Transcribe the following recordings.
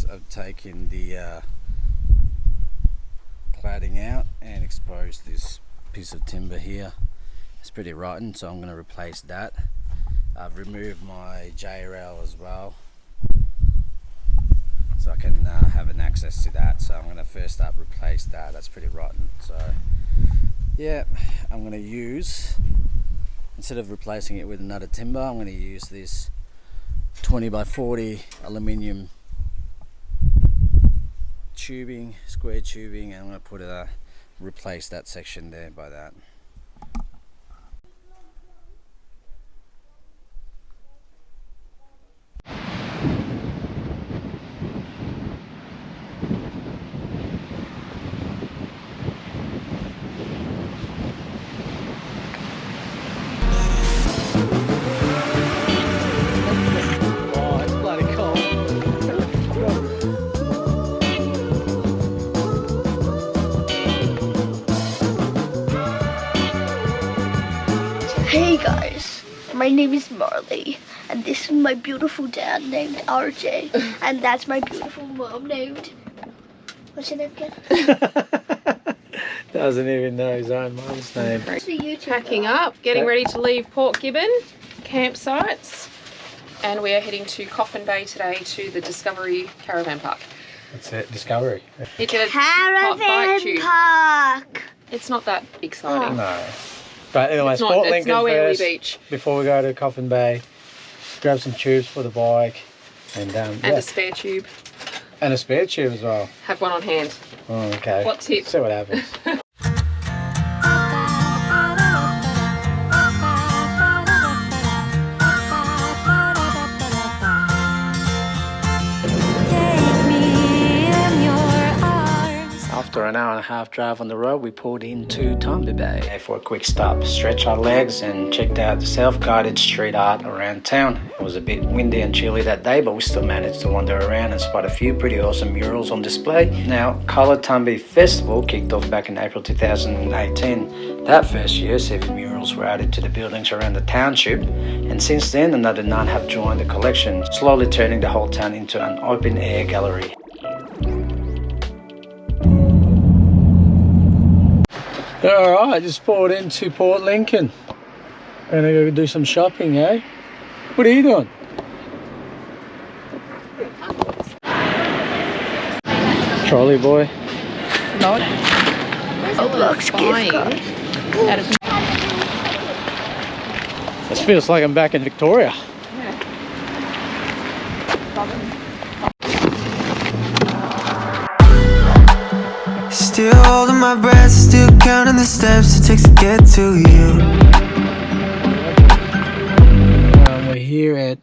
process of taking the cladding out and expose this piece of timber here. It's pretty rotten, so I'm going to replace that. I've removed my J rail as well, so I can have an access to that. So I'm going to first up replace that. That's pretty rotten. So yeah, I'm going to use, instead of replacing it with another timber, I'm going to use this 20 by 40 aluminium tubing, square tubing, and I'm going to put replace that section there by that. Hey guys, my name is Marley, and this is my beautiful dad named RJ, and that's my beautiful mom named... What's your name again? Doesn't even know his own mum's name. Packing up, getting ready to leave Port Gibbon campsites, and we are heading to Coffin Bay today to the Discovery Caravan Park. That's it, Discovery. It's a Caravan Park! It's not that exciting. No. But anyway, It's Sport Lincoln no Early first, Beach. before we go to Coffin Bay. Grab some tubes for the bike. And a spare tube. And a spare tube as well. Have one on hand. Oh, okay. What tip? See what happens. After an hour and a half drive on the road, we pulled into Tumby Bay for a quick stop, stretch our legs and checked out the self-guided street art around town. It was a bit windy and chilly that day, but we still managed to wander around and spot a few pretty awesome murals on display. Now, Colour Tumby Festival kicked off back in April 2018. That first year, 7 murals were added to the buildings around the township, and since then another 9 have joined the collection, slowly turning the whole town into an open-air gallery. Alright, just pulled into Port Lincoln. Gonna go do some shopping, eh? What are you doing? Trolley boy. No. This feels like I'm back in Victoria. Still holding my breath, still counting the steps it takes to get to you. We're here at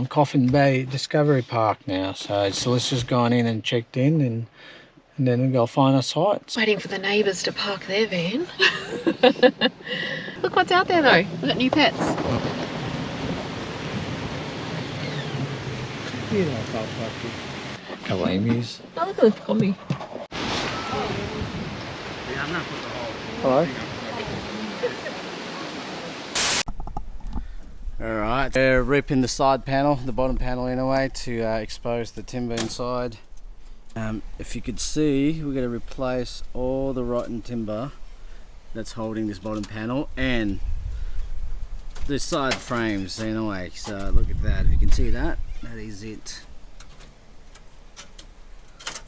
Coffin Bay Discovery Park now, so Celeste's gone in and checked in, and then we'll go find our sites. Waiting for the neighbours to park their van. Look what's out there though. We've got new pets. Couple of emus. Oh, look at the combi. Hello. Alright, we're ripping the side panel, the bottom panel anyway, to expose the timber inside. If you could see, we're going to replace all the rotten timber that's holding this bottom panel and the side frames anyway. So look at that, if you can see that, that is it.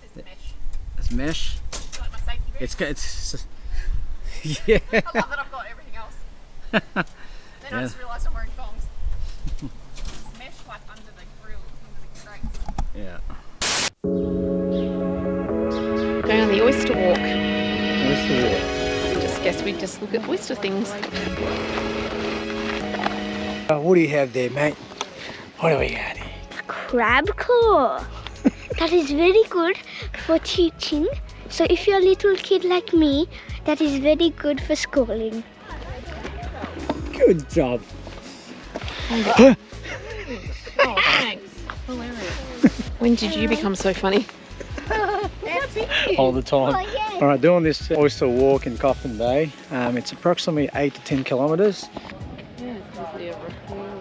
It's mesh. It's mesh. It's like my safety vest. It's yeah. I love that I've got everything else. Then I just realised I'm wearing thongs. It's mesh like under the grill, under the grates. Yeah. Going on the oyster walk. Oyster walk. I just guess we just look at oyster things. What do you have there, mate? What do we got here? Crab claw. That is very good for teaching. So if you're a little kid like me, that is very good for schooling. Good job. Oh, thanks. Hilarious. When did you become so funny? All the time. Oh, yeah. Alright, doing this oyster walk in Coffin Bay. It's approximately 8 to 10 kilometres.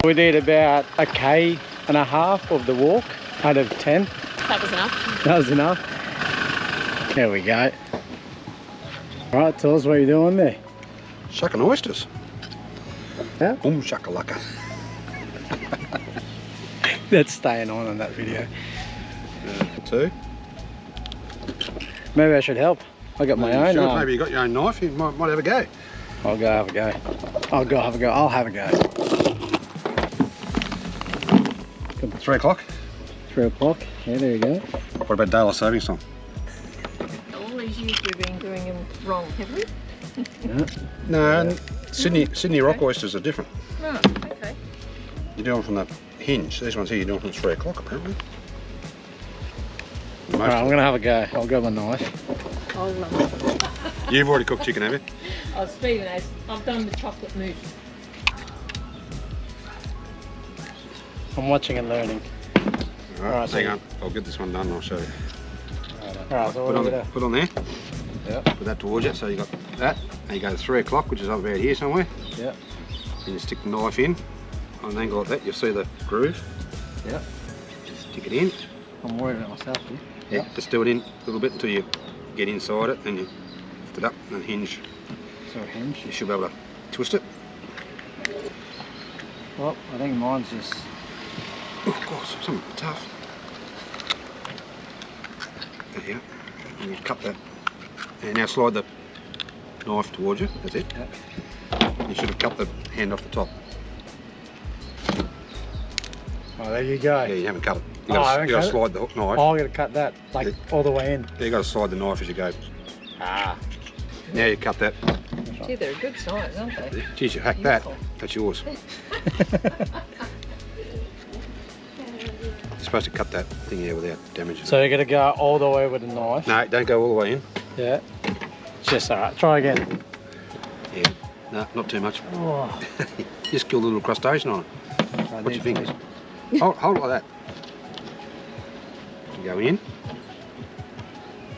We did about 1.5 km of the walk out of 10. That was enough. That was enough. There we go. All right, tell us what you're doing there. Shucking oysters. Yeah? Boom shakalaka. That's staying on that video. Two. Maybe I should help. I got my own. Sure, maybe you got your own knife. You might have a go. I'll go have a go. I'll go have a go. I'll have a go. 3 o'clock. 3 o'clock. Yeah, there you go. What about daylight savings time? All these years we've been doing them wrong, have we? Yeah. No, Sydney rock oysters are different. Oh, okay. You do them from the hinge. These ones here you do them from 3 o'clock apparently. Most All right, of I'm gonna have a go. I'll grab my knife. I'll, You've already cooked chicken, have you? oh, Stephen has. I've done the chocolate mousse. I'm watching and learning. All right, Alright, so hang you- on. I'll get this one done and I'll show you. All right, so Put what on, do we do? put on there. Yeah. Put that towards you. So you got that. And you go to 3 o'clock, which is up about here somewhere. Yeah. Then you stick the knife in. On an angle like that, you'll see the groove. Yeah. Stick it in. I'm worried about myself here. Yeah. Just do it in a little bit until you get inside it. Then you lift it up and hinge. So hinge. You should be able to twist it. Well, I think mine's just. Oh, God, something tough. There you go. And you cut that. And now slide the knife towards you. That's it. Yeah. You should have cut the hand off the top. Oh, there you go. Yeah, you haven't cut it. You Oh, I got haven't to cut it? slide the knife. Oh, I'm gonna cut that like Yeah. all the way in. Yeah, you got to slide the knife as you go. Ah. Now you cut that. Gee, they're a good size, aren't they? Geez, you hack that. Beautiful. That's yours. You're supposed to cut that thing here without damaging So it. you're gonna go all the way with the knife. No, don't go all the way in. Yeah. Just alright. Try again. Yeah. No, not too much. Oh, Just kill the little crustacean on it. I Watch need your fingers. to- Hold it like that. You go in.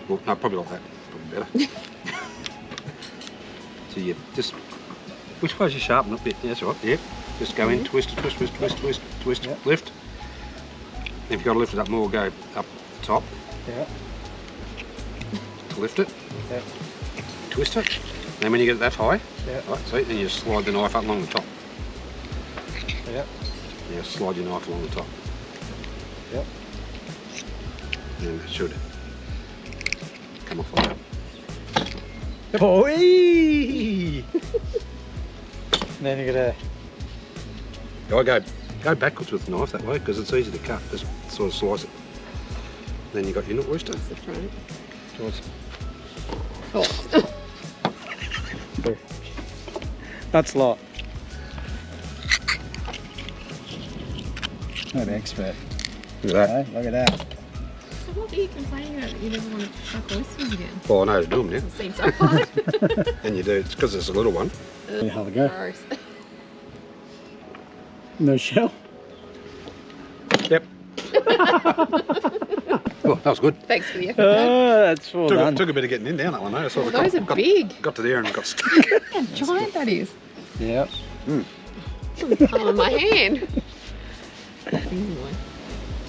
Well, no, probably like that. Probably better. So you just, which way you sharpen it a bit? Yeah, that's right. Yep. Just go in, twist, twist, twist, twist, twist, twist, Yep. lift. If you've got to lift it up more, go up the top Yeah. to lift it. Yeah. Twist it. Then when you get it that high, Yeah. right, see, then you slide the knife up along the top. Yeah. Yeah, slide your knife along the top. Yep. And it should come off like that. Boy! Then you're gonna. I go backwards with the knife that way because it's easy to cut. Just sort of slice it. Then you got your oyster. That's the front. Towards. Oh. That's a lot. Not an expert. Look at that. Okay, look at that. So what are you complaining about that you never want to chuck oysters again? Well, I know how to do them now. Doesn't seem so hard. And you do. It's because it's a little one. You have a go. Gross. No shell. Yep. Oh, that was good. Thanks for the effort. Oh, that's well done. Took a bit of getting in down that one though. I sort of Those are big. got to there and got stuck. How giant that is. Yep. Palm of my hand.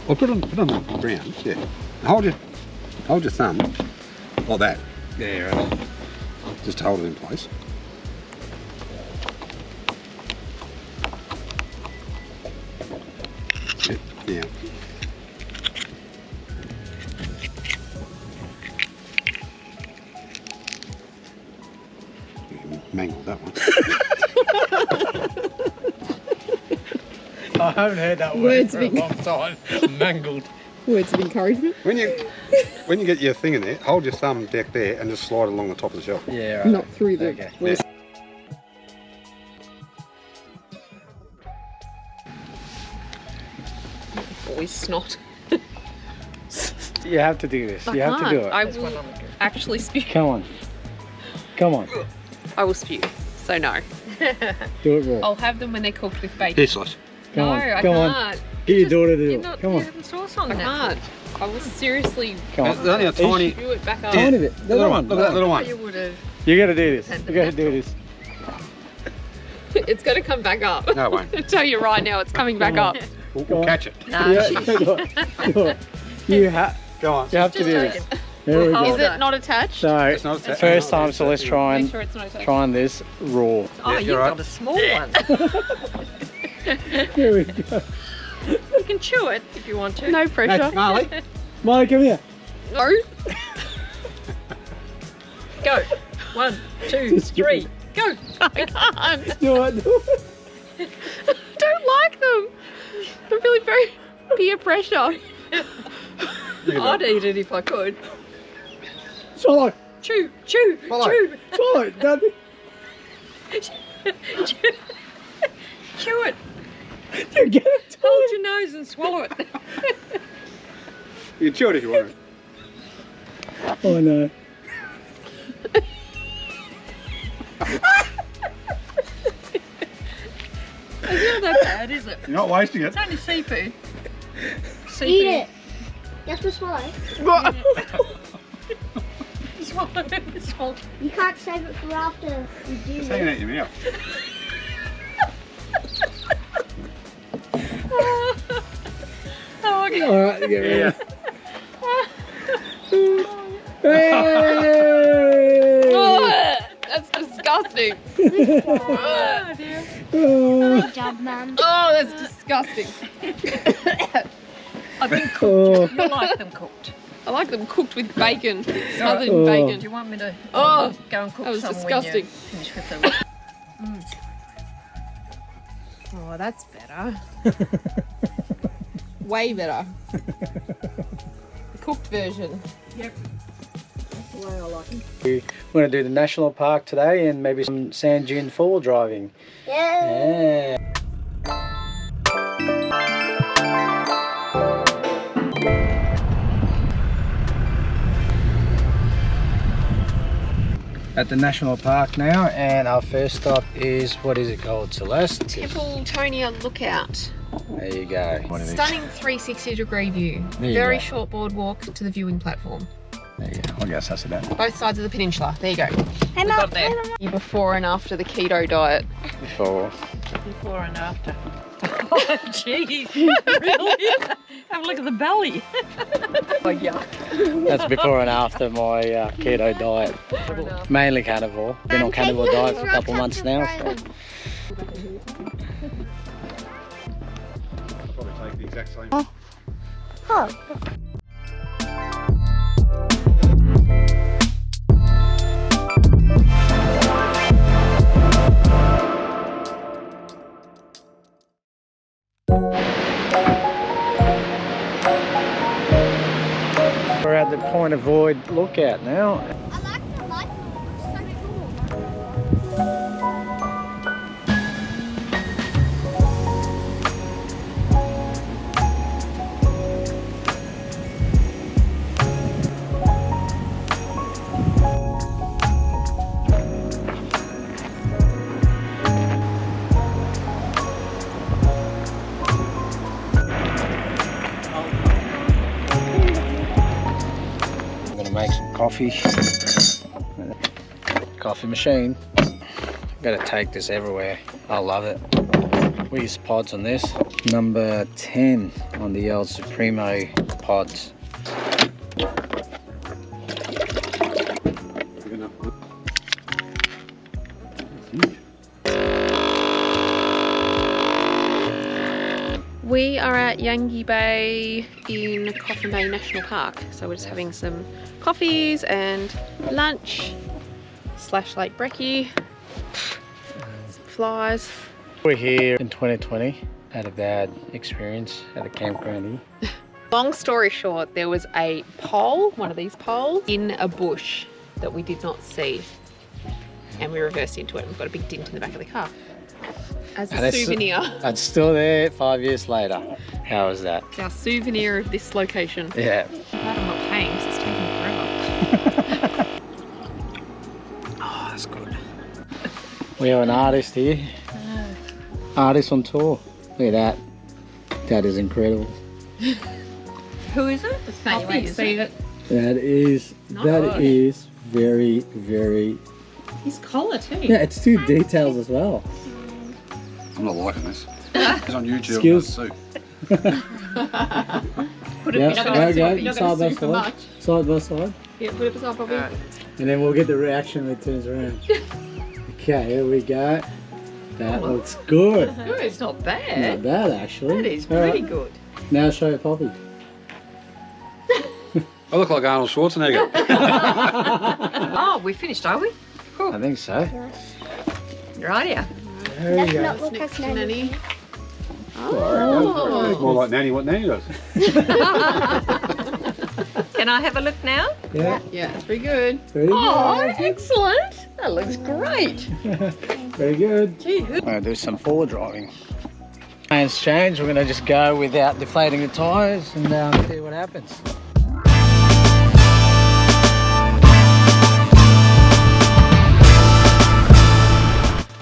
Well, put it on the ground. Yeah. Hold your thumb like that. Yeah, right. Just hold it in place. Yeah. You mangled that one. I haven't heard that word Words for a of long time. Mangled. Words of encouragement. When you get your thing in there, hold your thumb back there and just slide it along the top of the shelf. Yeah, right. Not through the. Okay. Yeah. Boy snot. You have to do this. You have to do it. I will actually spew. Come on. Come on. I will spew. So no. Do it raw. I'll have them when they're cooked with bacon. Here, Celestte. Come no, on. I Come can't. on. Get your daughter to do You're it. not Come on. having sauce on I can't. I will seriously Come There's on. only a tiny, spew it back up. Tiny bit. The little one. Look at that little one. You would have. You gotta do this. You gotta do this. It's going to come back up. No, it won't. I tell you right now, it's coming back up. We'll catch it. Nah, Yeah, she- do it. Do it. You have Go on. to do this. There we Is go. it not attached? So, It's not attached. first time, so let's try Make and sure it's not attached. trying this raw. Oh, Yeah, you've you're right. got a small one. There we go. You can chew it if you want to. No pressure. Hey, Marley. Molly, come here. No. Go. 1, 2, 3. Go. I can't. Do it. Do it. I don't like them. I'm feeling very peer pressure. I'd eat it if I could. Swallow. Chew, chew, Follow. chew. Swallow. Daddy. Chew it. You get it. Hold your nose and swallow it. You can chew it if you want it. Oh no. It's not that bad, is it? You're not wasting it. It's only seafood. Seafood. Eat it. That's what swallow. Swallow it. Swallow. You can't save it for after you do It's hanging it. out your mouth. Oh, okay. All right, get ready. Yeah. Hey! Oh, that's disgusting. Oh, dear. Oh. Good job, man. Oh, that's disgusting. I think cooked. Oh. You like them cooked. I like them cooked with bacon, smothered in Oh. Do bacon. you want me to Oh, go and cook that was some disgusting. when you finish with them? Oh, that's better. Way better. The cooked version. Yep. That's the way I like them. We're going to do the national park today and maybe some sand dune fall driving. Yeah. Yeah. At the national park now, and our first stop is, what is it called? Celestte? Temple Tonia Lookout. There you go. Stunning 360-degree view. There you Very go. short boardwalk to the viewing platform. There you go. I guess that's it. Both sides of the peninsula. There you go. Hey, We Mum. got there. You before and after the keto diet. Before. Before and after. Oh, jeez. Really? Have a look at the belly. Oh, yuck. That's before and after my keto diet. Mainly carnivore. Been on carnivore diet for a couple months now. So. I'll probably take the exact same. Oh. We're at the Point of Void lookout now. I like the light. It's so cool. I'm gonna make some coffee. Coffee machine. Gotta take this everywhere. I love it. We use pods on this. Number 10 on the old Supremo pods. Big enough. We are at Gunyah Bay in Coffin Bay National Park. So we're just having some coffees and lunch / late brekkie. Some flies. We're here in 2020. Had a bad experience at a campground here. Long story short, there was a pole, one of these poles, in a bush that we did not see. And we reversed into it and we've got a big dent in the back of the car. As And a it's- souvenir. It's still there 5 years later. How was that? It's our souvenir of this location. Yeah. Glad I'm not paying because it's taking forever. Oh, that's good. We have an artist here. Artist on tour. Look at that. That is incredible. Who is it? Can't you wait to see it? That is very, very. His collar too. Yeah, it's two details as well. I'm not liking this. It's on YouTube. Skills. Soup. Put it Yeah, beside go, Bobby. go. You're not Side by gonna sue for side. much. Side by side. Yeah, put it beside Bobby. And then we'll get the reaction when it turns around. Okay, here we go. That looks good. Oh, it's not Not bad. bad actually. That is All right, pretty good. now show Poppy. I look like Arnold Schwarzenegger. Oh, we finished, are we? I think so. Right, yeah. There That's we go. not what Next to Nanny. Nanny. It's more like Nanny, what Nanny does. Can I have a look now? Yeah, Yeah, it's pretty good. very Oh, good. excellent. That looks great. Very good. Gee, who? I'm going to do some forward driving. Plans change, we're going to just go without deflating the tyres and see what happens.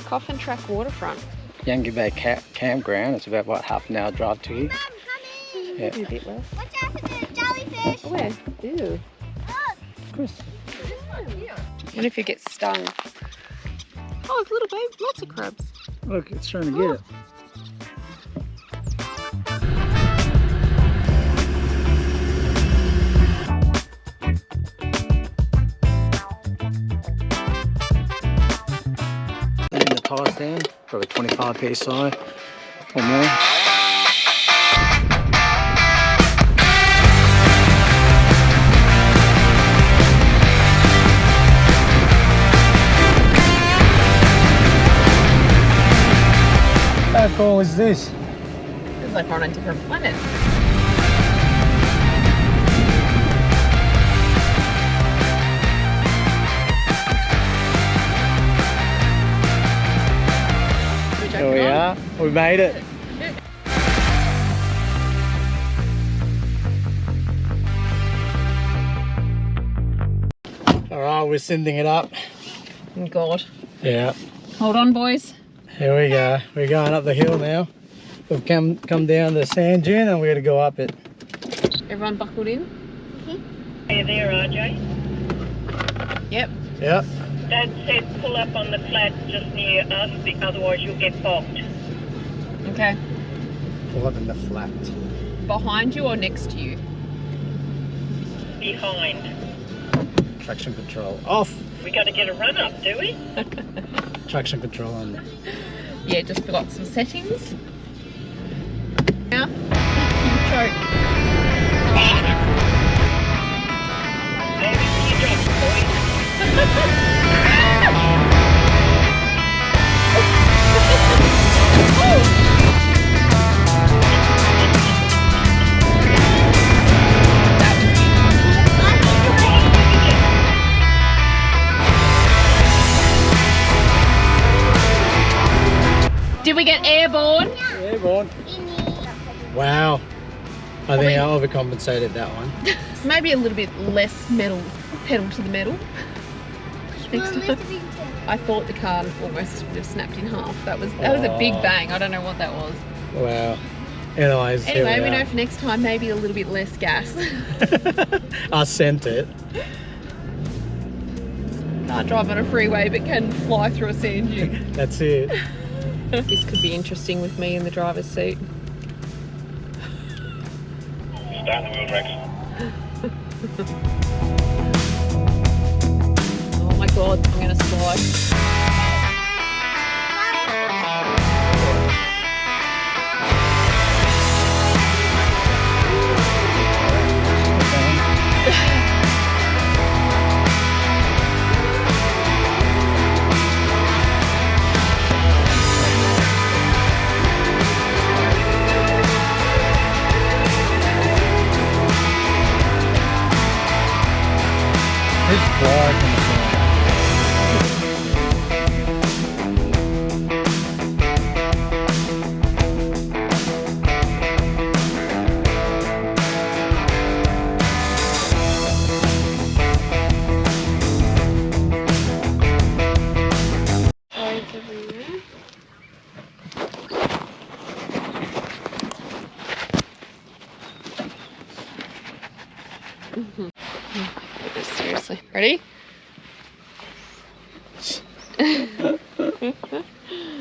Coffin Track Waterfront. Gunyah Bay campground, it's about what, half an hour drive to here. Yeah. Maybe a bit less. Watch out for the jellyfish. Where? Ew. Chris. What if you get stung? Oh, it's little baby, lots of crabs. Look, it's trying to get it. Putting the tyres down, probably 25 psi or more. How cool is this? It's like we're on a different planet. Here we are. We made it. All right, we're sending it up. Oh, God. Yeah. Hold on, boys. Here we go. We're going up the hill now. We've come down the sand dune and we're going to go up it. Everyone buckled in? Are you there, RJ? Yep. Yep. Dad said pull up on the flat just near us, otherwise you'll get bogged. Okay. Pull up in the flat. Behind you or next to you? Behind. Traction control off. We got to get a run up, do we? Traction control on. Yeah, just forgot some settings. Now, you choke. Maybe you drop, boys. Did we get airborne? Airborne. Wow. I think I overcompensated that one. It's maybe a little bit less metal, pedal to the metal. Next time. I thought the car almost would have snapped in half. That was a big bang. I don't know what that was. Wow. Anyways, here Anyway, we are. know for next time maybe a little bit less gas. I sent it. Can't drive on a freeway but can fly through a sand dune. That's it. This could be interesting with me in the driver's seat. Start the wheel, Rex. Oh my god, I'm gonna slide. It's dark in the front. Lights everywhere. Seriously. Ready?